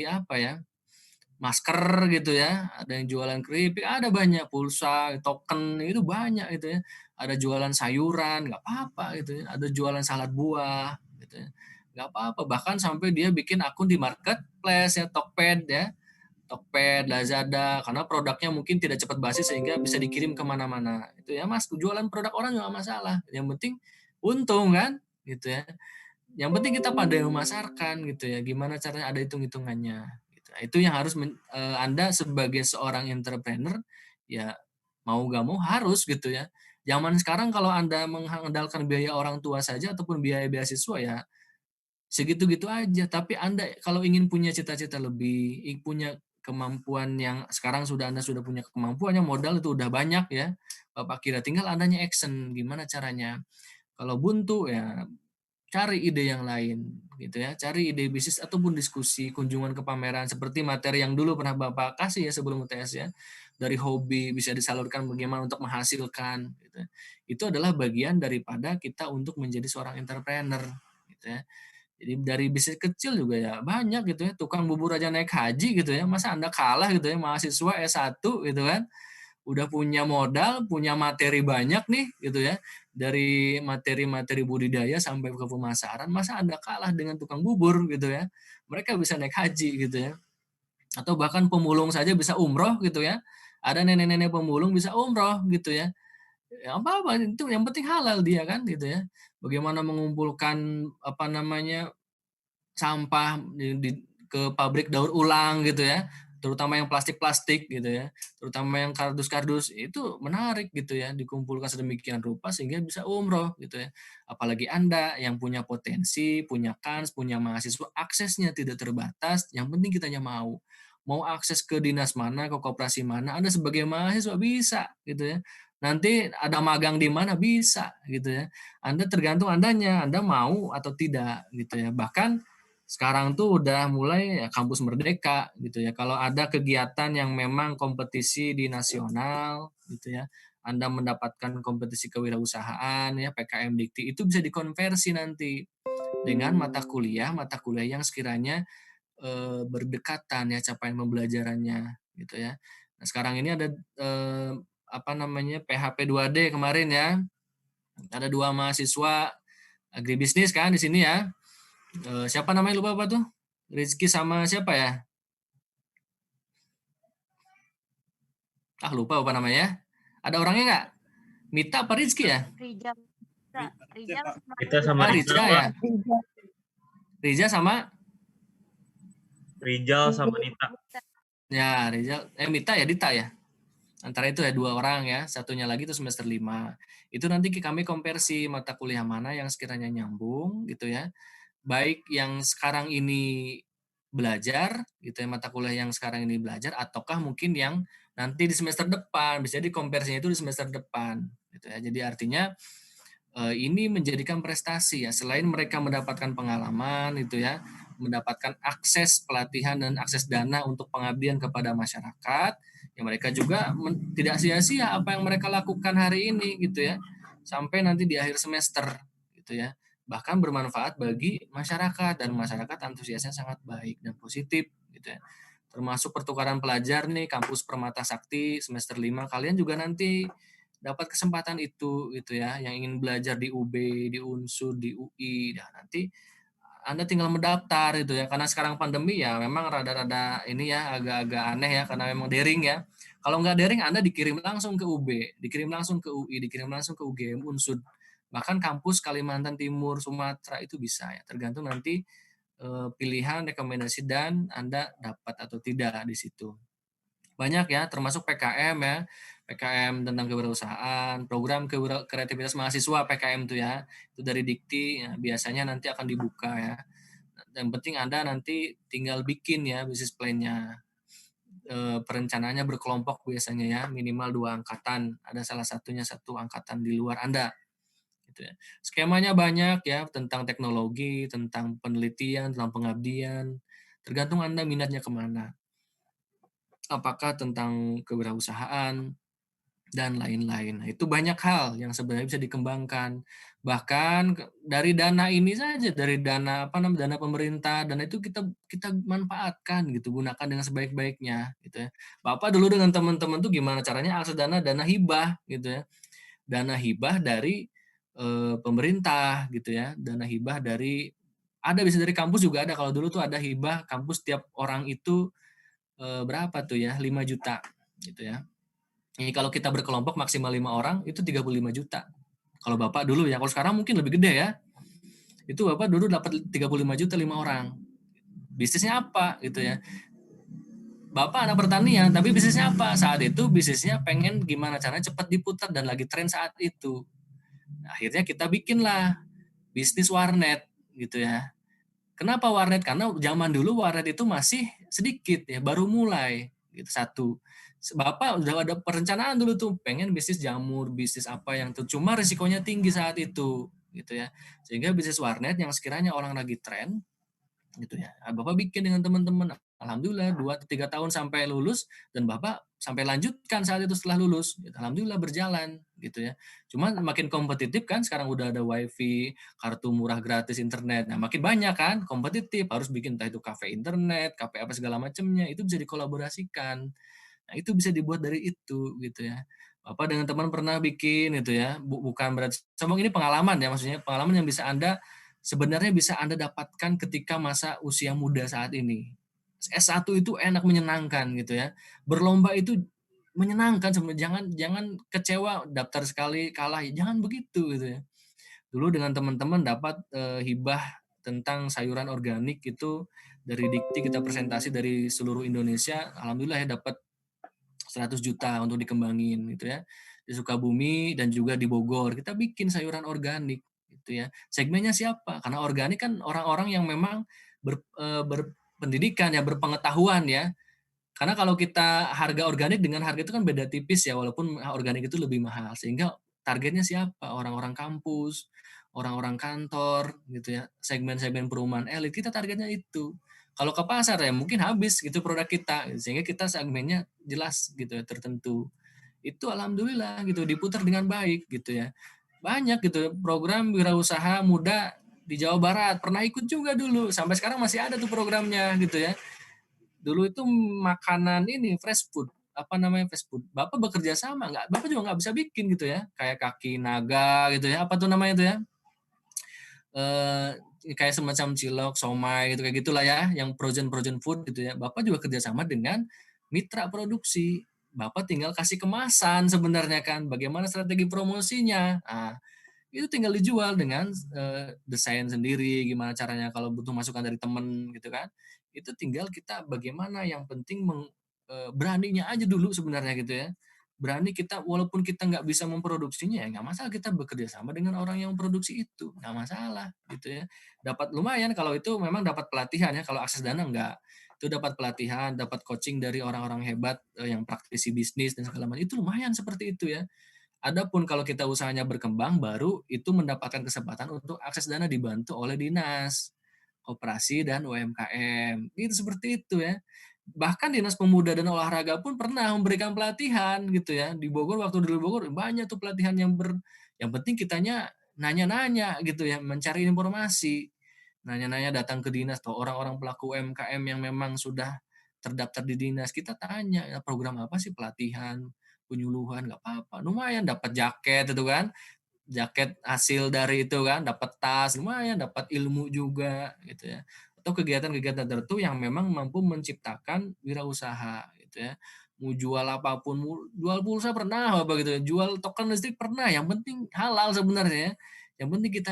apa ya, masker gitu ya, ada yang jualan keripik, ada banyak, pulsa, token, itu banyak gitu ya. Ada jualan sayuran, nggak apa-apa gitu ya, ada jualan salad buah gitu ya, nggak apa-apa. Bahkan sampai dia bikin akun di marketplace ya, Tokped ya, Tokped, Lazada, karena produknya mungkin tidak cepat basi sehingga bisa dikirim kemana mana. Itu ya Mas, jualan produk orang nggak masalah. Yang penting untung kan, gitu ya. Yang penting kita pandai memasarkan gitu ya. Gimana caranya ada hitung-hitungannya. Gitu. Itu yang harus Anda sebagai seorang entrepreneur ya mau gak mau harus gitu ya. Zaman sekarang kalau Anda mengandalkan biaya orang tua saja ataupun biaya beasiswa ya segitu-gitu aja. Tapi Anda kalau ingin punya cita-cita lebih, punya kemampuan yang sekarang Anda sudah punya kemampuannya, modal itu udah banyak ya. Bapak kira tinggal Andanya action, gimana caranya. Kalau buntu ya cari ide yang lain gitu ya, cari ide bisnis ataupun diskusi, kunjungan ke pameran seperti materi yang dulu pernah Bapak kasih ya sebelum UTS ya. Dari hobi bisa disalurkan bagaimana untuk menghasilkan gitu ya. Itu adalah bagian daripada kita untuk menjadi seorang entrepreneur gitu ya. Jadi dari bisnis kecil juga ya banyak gitu ya, tukang bubur aja naik haji gitu ya, masa Anda kalah gitu ya, mahasiswa S1 gitu kan, udah punya modal, punya materi banyak nih gitu ya, dari materi-materi budidaya sampai ke pemasaran, masa Anda kalah dengan tukang bubur gitu ya. Mereka bisa naik haji gitu ya. Atau bahkan pemulung saja bisa umroh gitu ya. Ada nenek-nenek pemulung bisa umroh gitu ya. Ya apa-apa itu yang penting halal dia kan gitu ya. Bagaimana mengumpulkan apa namanya sampah ke pabrik daur ulang gitu ya, terutama yang plastik-plastik gitu ya, terutama yang kardus-kardus, itu menarik gitu ya, dikumpulkan sedemikian rupa sehingga bisa umroh gitu ya. Apalagi Anda yang punya potensi, punya kans, punya mahasiswa, aksesnya tidak terbatas, yang penting kitanya mau. Mau akses ke dinas mana, ke koperasi mana, Anda sebagai mahasiswa bisa gitu ya. Nanti ada magang di mana bisa gitu ya. Anda tergantung Andanya, Anda mau atau tidak gitu ya. Bahkan sekarang tuh udah mulai ya kampus merdeka gitu ya. Kalau ada kegiatan yang memang kompetisi di nasional gitu ya, Anda mendapatkan kompetisi kewirausahaan ya PKM Dikti itu bisa dikonversi nanti dengan mata kuliah yang sekiranya berdekatan ya capaian pembelajarannya gitu ya. Nah, sekarang ini ada apa namanya PHP 2D kemarin ya. Ada dua mahasiswa agribisnis kan di sini ya. Siapa namanya lupa apa tuh? Rizky sama siapa ya? Ah lupa apa namanya. Ada orangnya nggak? Mita apa Rizky ya? Rijal, Rijal sama Kita sama Ah Nita. Rita, Riza Pak. ya. Riza sama Rijal sama Nita. ya Riza. Mita ya Dita ya. Antara itu ya dua orang ya. Satunya lagi itu semester 5. Itu nanti kami konversi mata kuliah mana yang sekiranya nyambung gitu ya. Baik yang sekarang ini belajar gitu ya mata kuliah yang sekarang ini belajar ataukah mungkin yang nanti di semester depan bisa jadi konversinya itu di semester depan gitu ya. Jadi artinya ini menjadikan prestasi ya selain mereka mendapatkan pengalaman itu ya mendapatkan akses pelatihan dan akses dana untuk pengabdian kepada masyarakat ya mereka juga tidak sia-sia apa yang mereka lakukan hari ini gitu ya sampai nanti di akhir semester gitu ya bahkan bermanfaat bagi masyarakat dan masyarakat antusiasnya sangat baik dan positif gitu ya termasuk pertukaran pelajar nih kampus Permata Sakti semester 5 kalian juga nanti dapat kesempatan itu gitu ya yang ingin belajar di UB, di Unsur, di UI ya nanti Anda tinggal mendaftar itu ya karena sekarang pandemi ya memang rada-rada ini ya agak-agak aneh ya karena memang daring ya. Kalau nggak daring Anda dikirim langsung ke UB, dikirim langsung ke UI, dikirim langsung ke UGM, Unsur. Bahkan kampus Kalimantan Timur, Sumatera itu bisa ya tergantung nanti pilihan, rekomendasi dan Anda dapat atau tidak di situ. Banyak ya, termasuk PKM ya, PKM tentang kewirausahaan, program kreativitas mahasiswa PKM itu ya, itu dari Dikti, ya, biasanya nanti akan dibuka ya. Yang penting Anda nanti tinggal bikin ya bisnis plan-nya. Perencanaannya berkelompok biasanya ya, minimal 2 angkatan, ada salah satunya satu angkatan di luar Anda. Gitu ya. Skemanya banyak ya, tentang teknologi, tentang penelitian, tentang pengabdian, tergantung Anda minatnya kemana apakah tentang kewirausahaan, dan lain-lain. Nah, itu banyak hal yang sebenarnya bisa dikembangkan. Bahkan dari dana ini saja, dari dana apa namanya, dana pemerintah, dana itu kita kita manfaatkan gitu, gunakan dengan sebaik-baiknya gitu ya. Bapak dulu dengan teman-teman tuh gimana caranya akses dana, dana hibah gitu ya. Dana hibah dari, pemerintah gitu ya, dana hibah dari bisa dari kampus juga ada, kalau dulu tuh ada hibah kampus tiap orang itu, berapa tuh ya, 5 juta gitu ya. Ini kalau kita berkelompok maksimal 5 orang itu 35 juta. Kalau Bapak dulu ya, kalau sekarang mungkin lebih gede ya. Itu Bapak dulu dapat 35 juta 5 orang. Bisnisnya apa gitu ya. Bapak anak pertanian, tapi bisnisnya apa? Saat itu bisnisnya pengen gimana caranya cepat diputar dan lagi tren saat itu. Nah, akhirnya kita bikinlah bisnis warnet gitu ya. Kenapa warnet? Karena zaman dulu warnet itu masih sedikit ya, baru mulai gitu satu. Bapak udah ada perencanaan dulu tuh pengen bisnis jamur, bisnis apa yang tuh cuma risikonya tinggi saat itu gitu ya. Sehingga bisnis warnet yang sekiranya orang lagi tren gitu ya. Bapak bikin dengan teman-teman. Alhamdulillah 2 atau 3 tahun sampai lulus dan Bapak sampai lanjutkan saat itu setelah lulus. Gitu. Alhamdulillah berjalan gitu ya. Cuma makin kompetitif kan sekarang udah ada wifi, kartu murah gratis internet. Nah, makin banyak kan kompetitif harus bikin entah itu kafe internet, kafe apa segala macamnya itu bisa dikolaborasikan. Nah, itu bisa dibuat dari itu gitu ya. Bapak dengan teman pernah bikin itu ya, bukan berarti sombong ini pengalaman ya maksudnya, pengalaman yang bisa Anda sebenarnya bisa Anda dapatkan ketika masa usia muda saat ini. S1 itu enak menyenangkan gitu ya. Berlomba itu menyenangkan sebenarnya, jangan jangan kecewa daftar sekali kalah, jangan begitu gitu ya. Dulu dengan teman-teman dapat, hibah tentang sayuran organik itu dari Dikti kita presentasi dari seluruh Indonesia, alhamdulillah ya dapat 100 juta untuk dikembangin gitu ya. Di Sukabumi dan juga di Bogor, kita bikin sayuran organik gitu ya. Segmennya siapa? Karena organik kan orang-orang yang memang berpendidikan ya, berpengetahuan ya. Karena kalau kita harga organik dengan harga itu kan beda tipis ya, walaupun organik itu lebih mahal. Sehingga targetnya siapa? Orang-orang kampus, orang-orang kantor gitu ya, segmen-segmen perumahan elit, kita targetnya itu. Kalau ke pasar ya mungkin habis gitu produk kita, sehingga kita segmennya jelas gitu ya, tertentu. Itu alhamdulillah gitu diputar dengan baik gitu ya. Banyak gitu program wirausaha muda di Jawa Barat, pernah ikut juga dulu, sampai sekarang masih ada tuh programnya gitu ya. Dulu itu makanan ini fresh food, apa namanya fast food. Bapak bekerja sama nggak? Bapak juga nggak bisa bikin gitu ya, kayak kaki naga gitu ya, apa tuh namanya itu ya? Kayak semacam cilok, somai gitu kayak gitulah ya, yang frozen food gitu ya. Bapak juga kerjasama dengan mitra produksi. Bapak tinggal kasih kemasan sebenarnya kan, bagaimana strategi promosinya. Nah, itu tinggal dijual dengan desain sendiri, gimana caranya kalau butuh masukan dari temen gitu kan. Itu tinggal kita bagaimana yang penting beraninya aja dulu sebenarnya gitu ya. Berani kita walaupun kita nggak bisa memproduksinya ya nggak masalah kita bekerja sama dengan orang yang produksi itu, nggak masalah gitu ya. Dapat lumayan kalau itu memang dapat pelatihan ya, kalau akses dana enggak. Itu dapat pelatihan, dapat coaching dari orang-orang hebat yang praktisi bisnis dan segala macam, itu lumayan seperti itu ya. Adapun kalau kita usahanya berkembang, baru itu mendapatkan kesempatan untuk akses dana dibantu oleh dinas, koperasi, dan UMKM. Itu seperti itu ya. Bahkan Dinas Pemuda dan Olahraga pun pernah memberikan pelatihan gitu ya. Di Bogor, waktu di Bogor banyak tuh pelatihan yang penting kitanya nanya-nanya gitu ya, mencari informasi. Nanya-nanya datang ke dinas atau orang-orang pelaku UMKM yang memang sudah terdaftar di dinas, kita tanya, ya program apa sih pelatihan, penyuluhan, nggak apa-apa. Lumayan dapat jaket itu kan, jaket hasil dari itu kan, dapat tas, lumayan dapat ilmu juga gitu ya. Atau kegiatan-kegiatan tertentu yang memang mampu menciptakan wirausaha gitu ya. Mau jual apapun, mau jual pulsa pernah apa gitu ya, jual token listrik pernah, yang penting halal sebenarnya ya. Yang penting kita